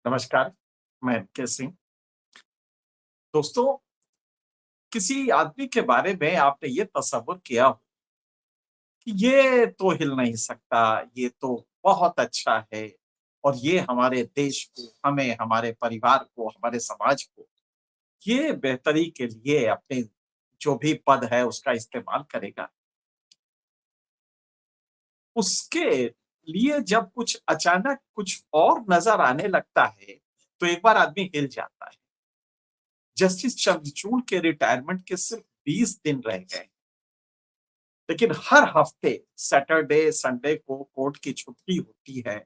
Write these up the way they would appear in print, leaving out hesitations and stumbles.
नमस्कार, मैं के सिंह। दोस्तों, किसी आदमी के बारे में आपने ये तसव्वुर किया हो कि ये तो हिल नहीं सकता, ये तो बहुत अच्छा है और ये हमारे देश को, हमें, हमारे परिवार को, हमारे समाज को, ये बेहतरी के लिए अपने जो भी पद है उसका इस्तेमाल करेगा। उसके लिए जब कुछ अचानक कुछ और नज़र आने लगता है, तो एक बार आदमी हिल जाता है। जस्टिस चंद्रचूड़ के रिटायरमेंट के सिर्फ 20 दिन रह गए। लेकिन हर हफ्ते सैटरडे, संडे को कोर्ट की छुट्टी होती है।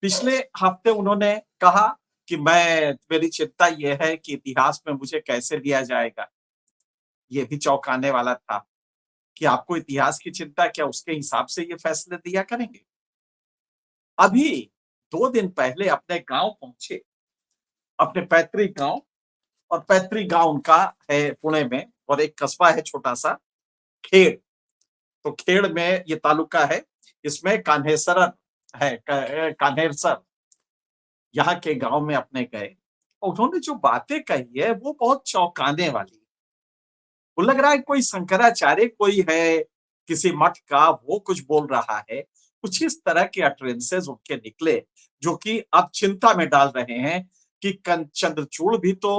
पिछले हफ्ते उन्होंने कहा कि मेरी चिंता ये है कि इतिहास में मुझे कैसे लिया जाएगा। ये भी चौंकाने वाला था कि आपको इतिहास की चिंता, क्या उसके हिसाब से ये फैसले दिया करेंगे? अभी 2 दिन पहले अपने गाँव पहुँचे, अपने पैतृक गाँव, और पैतृक गाँव उनका है पुणे में और एक कस्बा है छोटा-सा खेड़। तो खेड़ में ये तालुका है, इसमें कान्हेसर है, कान्हेसर, यहाँ के गाँव में अपने गए। और उन्होंने जो बातें कही है वो बहुत चौंकाने वाली है। वो लग रहा है कोई शंकराचार्य कोई है, किसी मठ का, वो कुछ बोल रहा है। कुछ इस तरह के अटरेंसेस उनके निकले, जो कि अब चिंता में डाल रहे हैं कि चंद्रचूड़ भी तो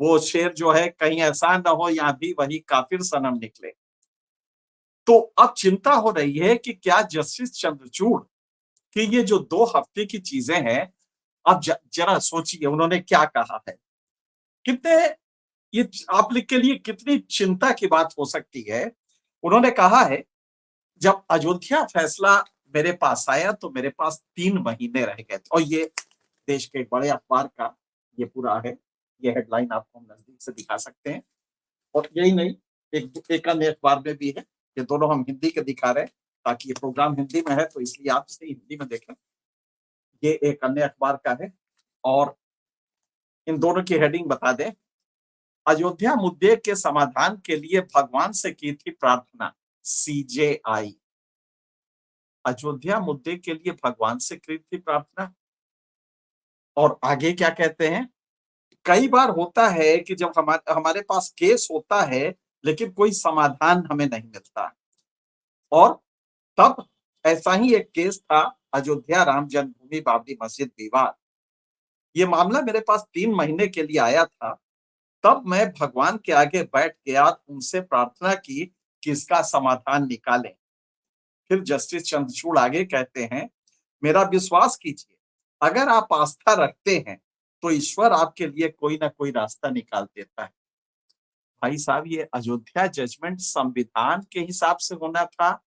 वो शेर जो है, कहीं ऐसा ना हो यहाँ भी वही काफिर सनम निकले। तो अब चिंता हो रही है कि क्या जस्टिस चंद्रचूड़ कि ये जो 2 हफ्ते की चीज़ें हैं, अब ज़रा सोचिए उन्होंने क्या कहा है। कितने ये आप लिख के लिए कितनी चिंता की बात हो सकती है। उन्होंने कहा है, जब अयोध्या फैसला मेरे पास आया तो मेरे पास 3 महीने रह गए थे, और ये देश के एक बड़े अखबार का ये पूरा है। ये हेडलाइन आपको हम नज़दीक से दिखा सकते हैं, और यही नहीं, एक एक अन्य अखबार में भी है। ये दोनों हम हिंदी के दिखा रहे हैं, ताकि ये प्रोग्राम हिंदी में है तो इसलिए आप इसे हिंदी में देखें। ये एक अन्य अखबार का है, और इन दोनों की हेडिंग बता दें। अयोध्या मुद्दे के समाधान के लिए भगवान से की थी प्रार्थना, सीजेआई। अयोध्या मुद्दे के लिए भगवान से की थी प्रार्थना। और आगे क्या कहते हैं, कई बार होता है कि जब हमारे पास केस होता है, लेकिन कोई समाधान हमें नहीं मिलता। और तब ऐसा ही एक केस था, अयोध्या राम जन्मभूमि बाबरी मस्जिद विवाद। ये मामला मेरे पास 3 महीने के लिए आया था। तब मैं भगवान के आगे बैठ गया, उनसे प्रार्थना की कि इसका समाधान निकालें। फिर जस्टिस चंद्रचूड़ आगे कहते हैं, मेरा विश्वास कीजिए, अगर आप आस्था रखते हैं, तो ईश्वर आपके लिए कोई ना कोई रास्ता निकाल देता है। भाई साहब, ये अयोध्या जजमेंट संविधान के हिसाब से होना था,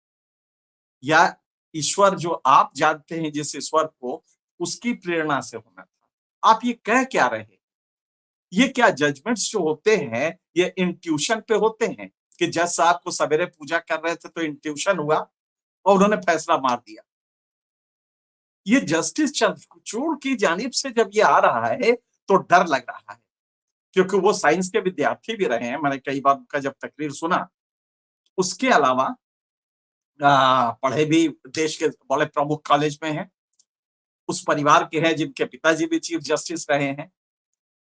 या ईश्वर जो आप जानते हैं जिस ईश्वर को, उसकी प्रेरणा से होना था? आप ये कह क्या रहे हैं? ये क्या जजमेंट्स जो होते हैं, ये इंट्यूशन पे होते हैं कि जज साहब को सवेरे पूजा कर रहे थे तो इंट्यूशन हुआ और उन्होंने फैसला मार दिया। ये जस्टिस चंद्रचूड़ की जानिब से जब ये आ रहा है तो डर लग रहा है, क्योंकि वो साइंस के विद्यार्थी भी रहे हैं। मैंने कई बार उनका जब तकरीर सुना, उसके अलावा पढ़े भी देश के बड़े प्रमुख कॉलेज में हैं, उस परिवार के हैं जिनके पिताजी भी चीफ जस्टिस रहे हैं।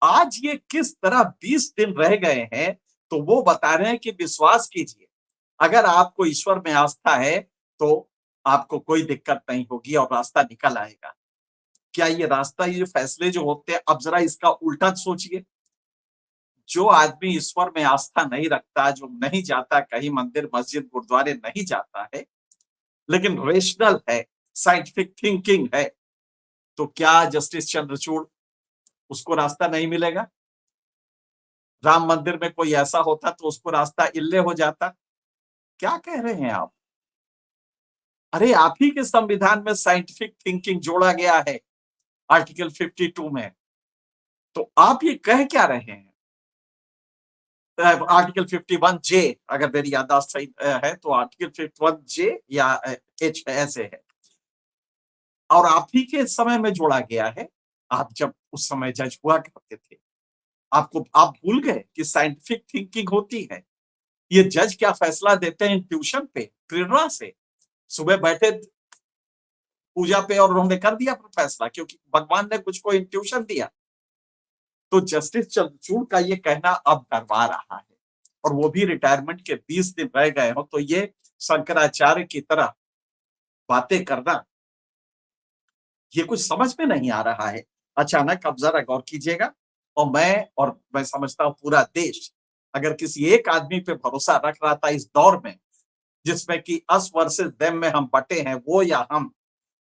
आज ये किस तरह 20 दिन रह गए हैं, तो वो बता रहे हैं कि विश्वास कीजिए, अगर आपको ईश्वर में आस्था है, तो आपको कोई दिक्कत नहीं होगी और रास्ता निकल आएगा। क्या ये रास्ता, ये फैसले जो होते हैं, अब ज़रा इसका उल्टा सोचिए। जो आदमी ईश्वर में आस्था नहीं रखता, जो नहीं जाता कहीं मंदिर, मस्जिद, गुरुद्वारे नहीं जाता है, लेकिन रेशनल है, साइंटिफिक थिंकिंग है, तो क्या जस्टिस चंद्रचूड़ उसको रास्ता नहीं मिलेगा? राम मंदिर में कोई ऐसा होता तो उसको रास्ता इल्ले हो जाता। क्या कह रहे हैं आप? अरे आप ही के संविधान में साइंटिफिक थिंकिंग जोड़ा गया है, आर्टिकल 52 में। तो आप ये कह क्या रहे हैं? आर्टिकल 51 जे, अगर मेरी याददाश्त सही है तो आर्टिकल 51 जे या एच ऐसे है, और आप ही के समय में जोड़ा गया है। आप जब उस समय जज हुआ करते थे, आप भूल गए कि साइंटिफिक थिंकिंग होती है। ये जज क्या फैसला देते हैं ट्यूशन पे, प्रेरणा से? सुबह बैठे पूजा पे और उन्होंने कर दिया फैसला क्योंकि भगवान ने कुछ को इंट्यूशन दिया। तो जस्टिस चंद्रचूड़ का ये कहना अब डरवा रहा है और वो भी रिटायरमेंट के 20 दिन रह गए हो तो ये शंकराचार्य की तरह बातें करना ये कुछ समझ में नहीं आ रहा है। अचानक अब जरा गौर कीजिएगा और मैं समझता हूँ पूरा देश अगर किसी एक आदमी पे भरोसा रख रहा था इस दौर में जिसमें कि अस वर्सेस देम में हम बटे हैं वो या हम,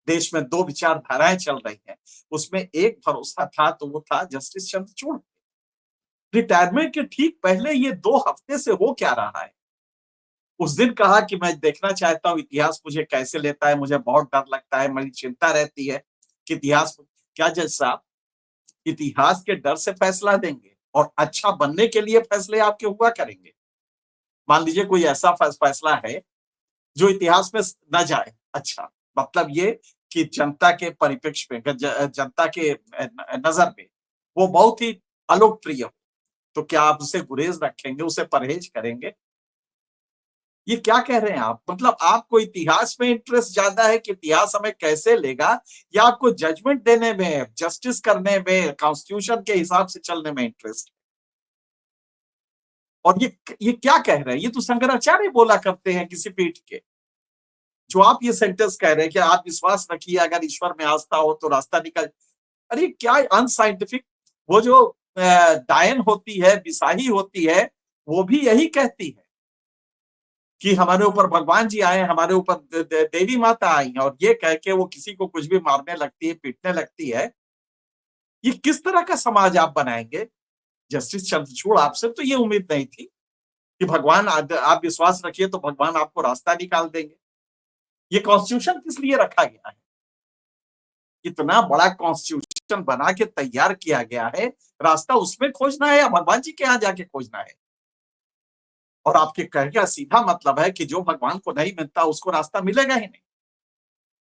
देश में 2 विचारधाराएं चल रही हैं, उसमें एक भरोसा था तो वो था जस्टिस चंद्रचूड़। रिटायरमेंट के ठीक पहले ये 2 हफ्ते से हो क्या रहा है? उस दिन कहा कि मैं देखना चाहता हूँ इतिहास मुझे कैसे लेता है, मुझे बहुत डर लगता है, मेरी चिंता रहती है कि इतिहास क्या जज साहब इतिहास के डर से फैसला देंगे और अच्छा बनने के लिए फैसले आपके हुआ करेंगे। मान लीजिए कोई ऐसा फैसला है जो इतिहास में न जाए। अच्छा, मतलब ये कि जनता के परिप्रेक्ष्य में जनता के नजर में वो बहुत ही अलोकप्रिय हो, तो क्या आप उसे गुरेज रखेंगे, उसे परहेज करेंगे? ये क्या कह रहे हैं आप? मतलब आपको इतिहास में इंटरेस्ट ज्यादा है कि इतिहास हमें कैसे लेगा या आपको जजमेंट देने में, जस्टिस करने में, कॉन्स्टिट्यूशन के हिसाब से चलने में इंटरेस्ट? और ये क्या कह रहे हैं? ये तो शंकराचार्य बोला करते हैं किसी पीठ के। जो आप ये सेंटेंस कह रहे हैं कि आप विश्वास रखिए अगर ईश्वर में आस्था हो तो रास्ता निकल। अरे क्या अनसाइंटिफिक। वो जो डायन होती है, बिसाही होती है, वो भी यही कहती है कि हमारे ऊपर भगवान जी आए, हमारे ऊपर देवी माता आई और ये कह के वो किसी को कुछ भी मारने लगती है, पीटने लगती है। ये किस तरह का समाज आप बनाएंगे? जस्टिस चंद्रचूड़ आपसे तो ये उम्मीद नहीं थी कि भगवान आप विश्वास रखिए तो भगवान आपको रास्ता निकाल देंगे। ये कॉन्स्टिट्यूशन किस लिए रखा गया है? इतना बड़ा कॉन्स्टिट्यूशन बना के तैयार किया गया है, रास्ता उसमें खोजना है या भगवान जी के यहाँ जाके खोजना है? और आपके कहने का सीधा मतलब है कि जो भगवान को नहीं मिलता उसको रास्ता मिलेगा ही नहीं।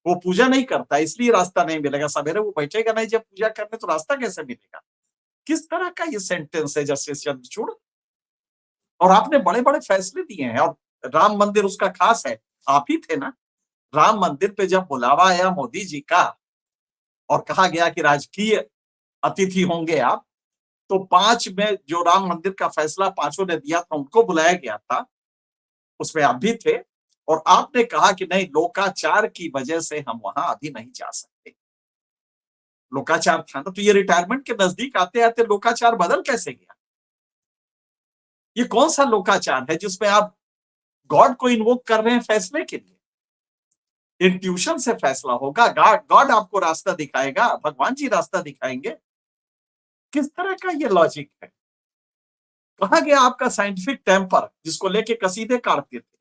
वो पूजा नहीं करता इसलिए रास्ता नहीं मिलेगा। सवेरे वो बैठेगा नहीं जब पूजा करने तो रास्ता कैसे मिलेगा? किस तरह का ये सेंटेंस है जस्टिस चंद्रचूड़? और आपने बड़े-बड़े फैसले दिए हैं और राम मंदिर उसका खास है। आप ही थे ना? राम मंदिर पे जब बुलावा आया मोदी जी का और कहा गया कि राजकीय अतिथि होंगे आप, तो 5 में जो राम मंदिर का फैसला पाँचों ने दिया था, उनको बुलाया गया था। उसमें आप भी थे और आपने कहा कि नहीं लोकाचार की वजह से हम वहां अभी नहीं जा सकते। लोकाचार था ना, तो ये रिटायरमेंट के नजदीक आते-आते लोकाचार बदल कैसे गया? ये कौन सा लोकाचार है जिसमें आप गॉड को इन्वोक कर रहे हैं फैसले के लिए? इंट्यूशन से फैसला होगा, गॉड गॉड आपको रास्ता दिखाएगा, भगवान जी रास्ता दिखाएंगे। किस तरह का ये लॉजिक है? कहा गया आपका साइंटिफिक टेम्पर जिसको लेके कसीदे काटते थे।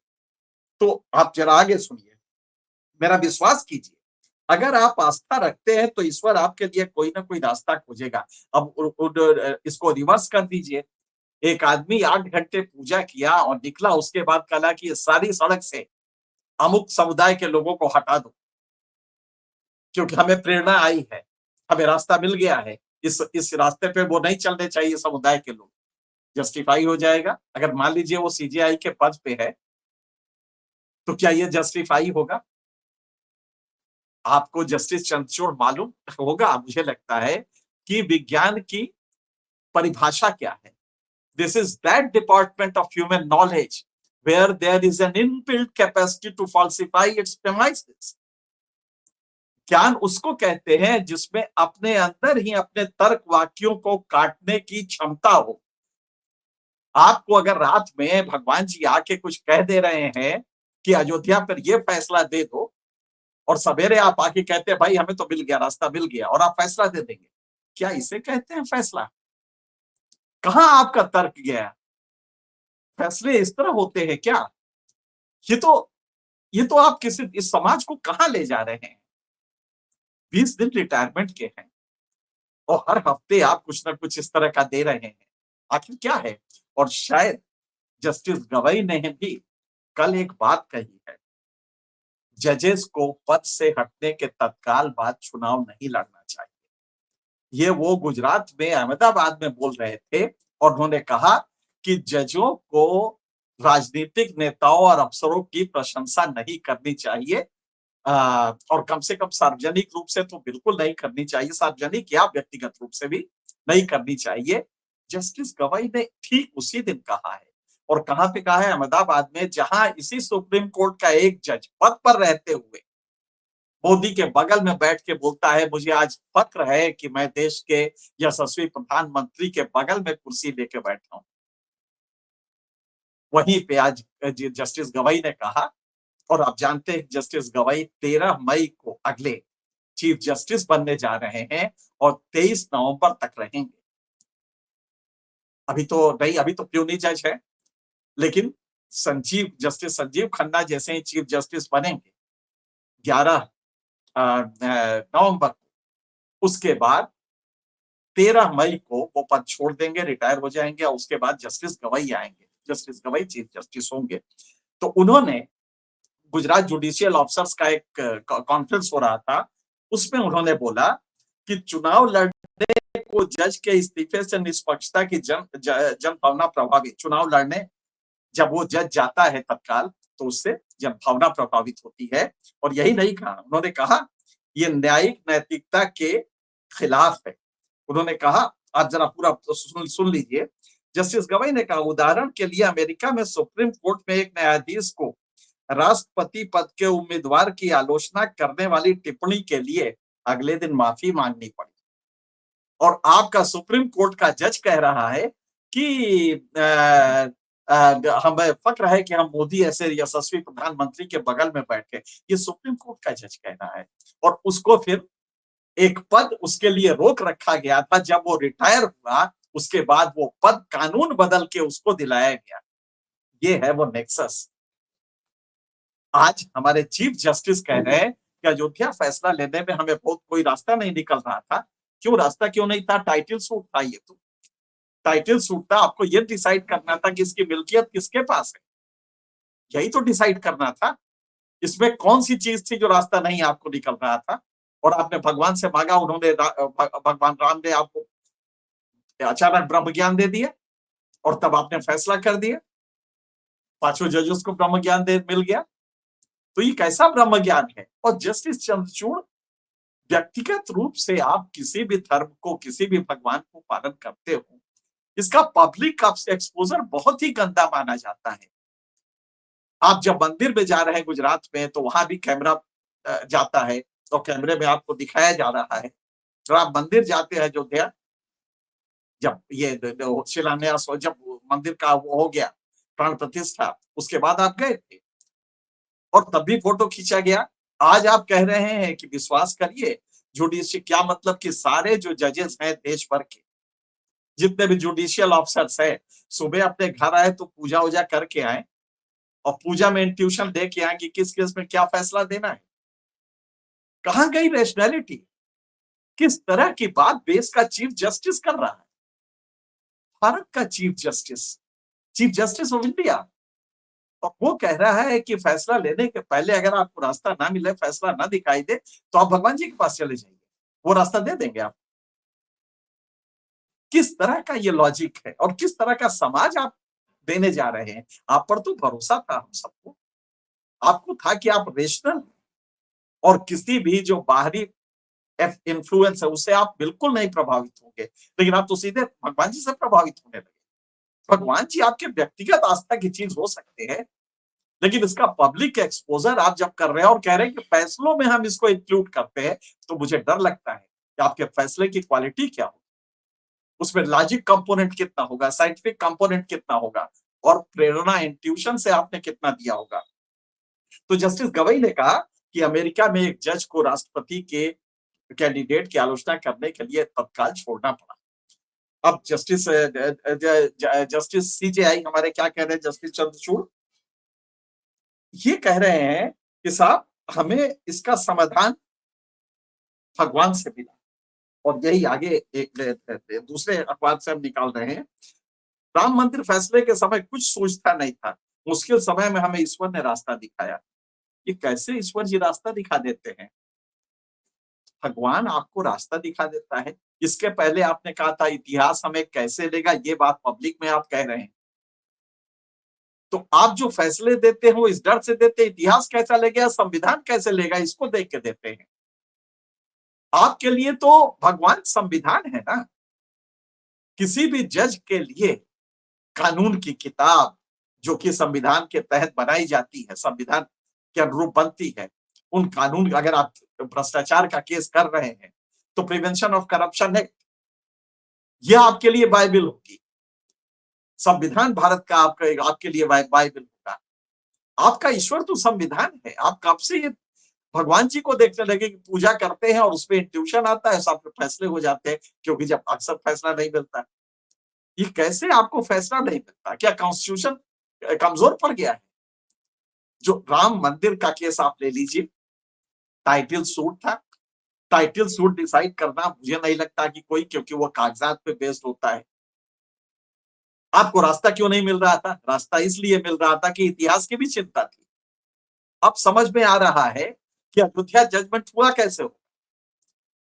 तो आप जरा आगे सुनिए, मेरा विश्वास कीजिए। अगर आप आस्था रखते हैं तो ईश्वर आपके लिए कोई ना कोई रास्ता खोजेगा। अब इसको रिवर्स कर दीजिए। एक आदमी 8 घंटे पूजा किया और निकला उसके बाद कहा कि ये सारी सड़क से अमुक समुदाय के लोगों को हटा दो क्योंकि हमें प्रेरणा आई है, हमें रास्ता मिल गया है। इस रास्ते पे वो नहीं चलने चाहिए समुदाय के लोग। जस्टिफाई हो जाएगा? अगर मान लीजिए वो सीजेआई के पद पे है, तो क्या ये जस्टिफाई होगा? आपको जस्टिस चंद्रचूड़ मालूम होगा मुझे लगता है कि विज्ञान की परिभाषा क्या है। This is that department of human knowledge where there is an inbuilt capacity to falsify its premises. ज्ञान उसको कहते हैं जिसमें अपने अंदर ही अपने तर्क वाक्यों को काटने की क्षमता हो। आपको अगर रात में भगवान जी आके कुछ कह दे रहे हैं कि अयोध्या पर ये फैसला दे दो और सवेरे आप आके कहते हैं भाई हमें तो मिल गया, रास्ता मिल गया और आप फैसला दे देंगे, क्या इसे कहते हैं फैसला? कहां आपका तर्क गया? फैसले इस तरह होते हैं क्या? ये तो ये तो आप किसी इस समाज को कहां ले जा रहे हैं? 20 दिन रिटायरमेंट के हैं और हर हफ्ते आप कुछ ना कुछ इस तरह का दे रहे हैं। आखिर क्या है? और शायद जस्टिस गवई ने भी कल एक बात कही है, जजेस को पद से हटने के तत्काल बाद चुनाव नहीं लड़ना चाहिए। ये वो गुजरात में अहमदाबाद में बोल रहे थे और उन्होंने कहा कि जजों को राजनीतिक नेताओं और अफसरों की प्रशंसा नहीं करनी चाहिए। और कम से कम सार्वजनिक रूप से तो बिल्कुल नहीं करनी चाहिए, सार्वजनिक या व्यक्तिगत रूप से भी नहीं करनी चाहिए। जस्टिस गवाई ने ठीक उसी दिन कहा है और कहाँ पे कहा है? अहमदाबाद में, जहां इसी सुप्रीम कोर्ट का एक जज पद पर रहते हुए मोदी के बगल में बैठ के बोलता है, मुझे आज फक्र है कि मैं देश के यशस्वी प्रधानमंत्री के बगल में कुर्सी लेके बैठा हूं। वहीं पे आज जस्टिस गवाई ने कहा, और आप जानते हैं जस्टिस गवाई 13 मई को अगले चीफ जस्टिस बनने जा रहे हैं और 23 नवंबर तक रहेंगे। अभी तो प्यूनी जज है, लेकिन जस्टिस संजीव खन्ना जैसे ही चीफ जस्टिस बनेंगे 11 नवंबर को, उसके बाद 13 मई को वो पद छोड़ देंगे, रिटायर हो जाएंगे और उसके बाद जस्टिस गवाई आएंगे, जस्टिस गवाई चीफ जस्टिस होंगे। तो उन्होंने गुजरात जुडिशियल ऑफिसर्स का एक कॉन्फ्रेंस हो रहा था, उसमें उन्होंने बोला कि चुनाव लड़ने को जज के इस्तीफे से निष्पक्षता की जन भावना प्रभावित, चुनाव लड़ने जब वो जज जाता है तत्काल, तो उससे जन भावना प्रभावित होती है। और यही नहीं कहा, उन्होंने कहा ये न्यायिक नैतिकता के खिलाफ है। उन्होंने कहा, आप जरा पूरा सुन लीजिए। जस्टिस गवाई ने कहा, उदाहरण के लिए अमेरिका में सुप्रीम कोर्ट में एक न्यायाधीश को राष्ट्रपति पद के उम्मीदवार की आलोचना करने वाली टिप्पणी के लिए अगले दिन माफी मांगनी पड़ी, और आपका सुप्रीम कोर्ट का जज कह रहा है कि हमें फक्र है कि हम मोदी ऐसे यशस्वी प्रधानमंत्री के बगल में बैठे। ये सुप्रीम कोर्ट का जज कह रहा है, और उसको फिर एक पद उसके लिए रोक रखा गया था। जब वो रिटायर हुआ, उसके बाद वो पद कानून बदल के उसको दिलाया गया। ये है वो नेक्सस। आज हमारे चीफ जस्टिस कह रहे हैं कि अयोध्या फैसला लेने में हमें बहुत कोई रास्ता नहीं निकल रहा था। क्यों रास्ता क्यों नहीं था? टाइटल सूट था। ये तो टाइटल सूट था, आपको ये डिसाइड करना था कि इसकी मिल्कियत किसके पास है, यही तो डिसाइड करना था। इसमें कौन सी चीज थी जो रास्ता नहीं आपको निकल रहा था? और आपने भगवान से मांगा, उन्होंने भगवान राम ने आपको अचानक ब्रह्म ज्ञान दे दिया और तब आपने फैसला कर दिया। पांचों जजेस को ब्रह्म ज्ञान दे मिल गया। तो ये कैसा ब्रह्म ज्ञान है? और जस्टिस चंद्रचूड़, व्यक्तिगत रूप से आप किसी भी धर्म को, किसी भी भगवान को पालन करते हो, इसका पब्लिक एक्सपोजर बहुत ही गंदा माना जाता है। आप जब मंदिर में जा रहे हैं गुजरात में, तो वहां भी कैमरा जाता है और कैमरे में आपको दिखाया जा रहा है। जब आप मंदिर जाते हैं अयोध्या, जब ये शिलान्यास हो, जब मंदिर का वो हो गया प्राण प्रतिष्ठा, उसके बाद आप गए थे और तब भी फोटो खींचा गया। आज आप कह रहे हैं कि विश्वास करिए, जुडिशियल क्या मतलब कि सारे जो जजेस हैं देश भर के, जितने भी जुडिशियल ऑफिसर्स हैं, सुबह अपने घर आए तो पूजा वूजा करके आए और पूजा में इंट्यूशन दे के आए कि किस केस में क्या फैसला देना है। कहां गई रैशनैलिटी? किस तरह की बात देश का चीफ जस्टिस कर रहा है? भारत का चीफ जस्टिस ऑफ इंडिया, और वो कह रहा है कि फैसला लेने के पहले अगर आपको रास्ता ना मिले, फैसला ना दिखाई दे, तो आप भगवान जी के पास चले जाइए, वो रास्ता दे देंगे आप। किस तरह का ये लॉजिक है और किस तरह का समाज आप देने जा रहे हैं? आप पर तो भरोसा था हम सबको, आपको था कि आप रेशनल और किसी भी जो बाहरी इन्फ्लुएंस है उससे आप बिल्कुल नहीं प्रभावित होंगे, लेकिन आप तो सीधे भगवान जी से प्रभावित होने लगे। भगवान जी आपके व्यक्तिगत आस्था की चीज हो सकते हैं, लेकिन इसका पब्लिक एक्सपोजर आप जब कर रहे हैं और कह रहे हैं कि फैसलों में हम इसको इंक्लूड करते हैं, तो मुझे डर लगता है कि आपके फैसले की क्वालिटी क्या होगी, उसमें लॉजिक कंपोनेंट कितना होगा, साइंटिफिक कंपोनेंट कितना होगा, और प्रेरणा इंट्यूशन से आपने कितना दिया होगा। तो जस्टिस गवई ने कहा कि अमेरिका में एक जज को राष्ट्रपति के कैंडिडेट की आलोचना करने के लिए तत्काल छोड़ना पड़ा। अब जस्टिस सीजेआई हमारे क्या कह रहे हैं? जस्टिस चंद्रचूड़ ये कह रहे हैं कि साहब, हमें इसका समाधान भगवान से मिला, और यही आगे एक दूसरे अखबार से हम निकाल रहे हैं। राम मंदिर फैसले के समय कुछ सोचता नहीं था, मुश्किल समय में हमें ईश्वर ने रास्ता दिखाया। ये कैसे ईश्वर जी रास्ता दिखा देते हैं? भगवान आपको रास्ता दिखा देता है। इसके पहले आपने कहा था इतिहास हमें कैसे लेगा, ये बात पब्लिक में आप कह रहे हैं। तो आप जो फैसले देते हो इस डर से देते, इतिहास कैसा लेगा, संविधान कैसे लेगा, इसको देख के देते हैं। आपके लिए तो भगवान संविधान है ना। किसी भी जज के लिए कानून की किताब जो कि संविधान के तहत बनाई जाती है, संविधान के अनुरूप बनती है, उन कानून, अगर आप भ्रष्टाचार का केस कर रहे हैं तो प्रिवेंशन ऑफ करप्शन एक्ट, यह आपके लिए बाइबल होगी। संविधान भारत का आपका आपके लिए बाइबल होगा। आपका ईश्वर तो संविधान है। आप कब से ये भगवान जी को देखने लगे कि पूजा करते हैं और उसमें इंट्यूशन आता है, सब फैसले हो जाते हैं, क्योंकि जब अक्सर फैसला नहीं मिलता। ये कैसे आपको फैसला नहीं मिलता? क्या कॉन्स्टिट्यूशन कमजोर पड़ गया है? जो राम मंदिर का केस आप ले लीजिए, टाइटल सूट था। टाइटल सूट डिसाइड करना मुझे नहीं लगता कि कोई, क्योंकि वो कागजात पे बेस्ड होता है। आपको रास्ता क्यों नहीं मिल रहा था? रास्ता इसलिए मिल रहा था कि इतिहास की भी चिंता थी। अब समझ में आ रहा है कि अयोध्या जजमेंट हुआ कैसे हो।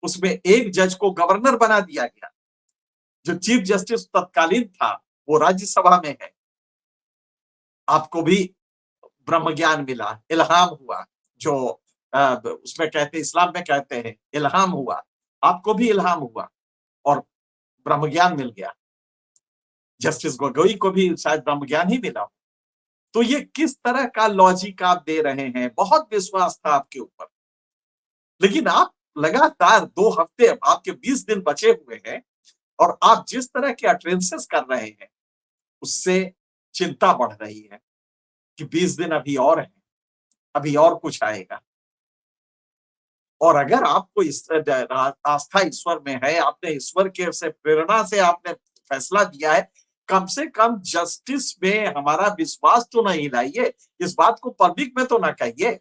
उसमें एक जज को गवर्नर बना दिया गया। जो चीफ जस्टिस तत्कालीन था वो राज्यसभा में है। आपको भी ब्रह्म ज्ञान मिला, इल्हाम हुआ, जो उसमें कहते, इस्लाम में कहते हैं इल्हाम हुआ। आपको भी इल्हाम हुआ और ब्रह्म ज्ञान मिल गया। जस्टिस गोगोई को भी शायद ब्रह्म ज्ञान ही मिला। तो ये किस तरह का लॉजिक आप दे रहे हैं? बहुत विश्वास था आपके ऊपर, लेकिन आप लगातार 2 हफ्ते, आपके 20 दिन बचे हुए हैं और आप जिस तरह के अटेंसेस कर रहे हैं उससे चिंता बढ़ रही है कि 20 दिन अभी और है, अभी और कुछ आएगा। और अगर आपको इस आस्था ईश्वर में है, आपने ईश्वर के से प्रेरणा से आपने फैसला दिया है, कम से कम जस्टिस में हमारा विश्वास तो नहीं लाइए। इस बात को पब्लिक में तो ना कहिए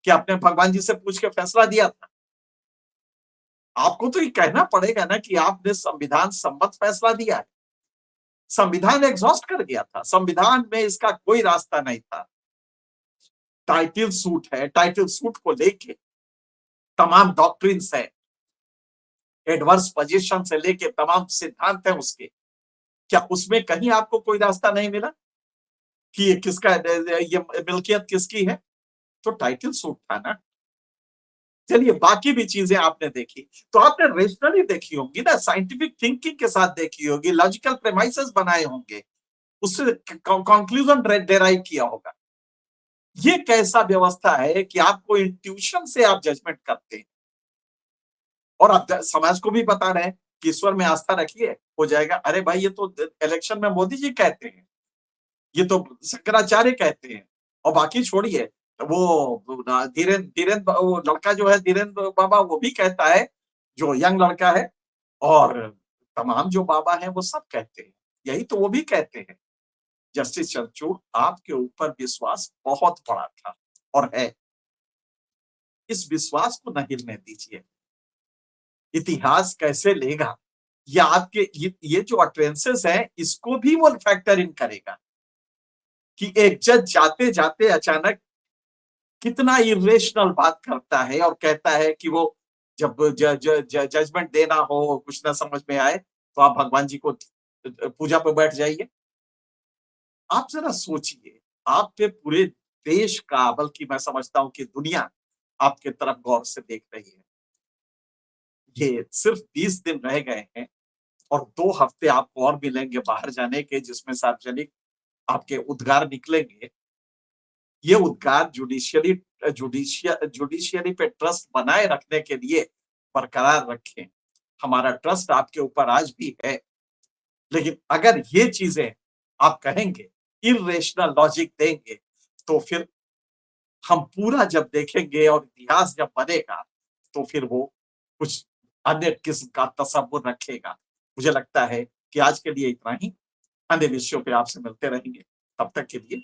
कि आपने भगवान जी से पूछ के फैसला दिया था। आपको तो ये कहना पड़ेगा ना कि आपने संविधान सम्मत फैसला दिया है। संविधान एग्जॉस्ट कर गया था, संविधान में इसका कोई रास्ता नहीं था। टाइटल सूट है, टाइटल सूट को लेके तमाम डॉक्ट्रिन्स है, एडवर्स पोजीशन से लेके तमाम सिद्धांत है उसके। क्या उसमें कहीं आपको कोई रास्ता नहीं मिला कि ये किसका, ये मिल्कियत किसकी है? तो टाइटल सूट था ना। चलिए, बाकी भी चीजें आपने देखी तो आपने रेशनली देखी होंगी ना, साइंटिफिक थिंकिंग के साथ देखी होगी, लॉजिकल प्रेमाइसेस बनाए होंगे, उससे कंक्लूजन डेराइव किया होगा। ये कैसा व्यवस्था है कि आपको इंट्यूशन से आप जजमेंट करते हैं और आप समाज को भी बता रहे हैं कि ईश्वर में आस्था रखिए, हो जाएगा। अरे भाई, ये तो इलेक्शन में मोदी जी कहते हैं, ये तो शंकराचार्य कहते हैं, और बाकी छोड़िए। वो धीरेन्द्र धीरेन्द्र वो लड़का जो है, धीरेन्द्र बाबा, वो भी कहता है, जो यंग लड़का है। और तमाम जो बाबा हैं वो सब कहते हैं, यही तो वो भी कहते हैं। जस्टिस चंद्रचूड़, आपके ऊपर विश्वास बहुत बड़ा था और है। इस विश्वास को न हिलने दीजिए। इतिहास कैसे लेगा, या आपके ये जो अटेंसेस है इसको भी वो फैक्टर इन करेगा कि एक जज जाते जाते अचानक कितना इरेशनल बात करता है और कहता है कि वो जब जजमेंट देना हो, कुछ ना समझ में आए तो आप भगवान जी को पूजा पे बैठ जाइए। आप जरा सोचिए, आप पे पूरे देश का, बल्कि मैं समझता हूं कि दुनिया आपके तरफ गौर से देख रही है। ये सिर्फ 20 दिन रह गए हैं और 2 हफ्ते आपको और मिलेंगे बाहर जाने के, जिसमें सार्वजनिक आपके उद्गार निकलेंगे। ये उद्गार जुडिशियरी पे ट्रस्ट बनाए रखने के लिए बरकरार रखें। हमारा ट्रस्ट आपके ऊपर आज भी है, लेकिन अगर ये चीजें आप कहेंगे, इरेशनल लॉजिक देंगे, तो फिर हम पूरा जब देखेंगे और इतिहास जब बनेगा तो फिर वो कुछ अन्य किस्म का तसव्वुर रखेगा। मुझे लगता है कि आज के लिए इतना ही। अन्य विषयों पे आपसे मिलते रहेंगे। तब तक के लिए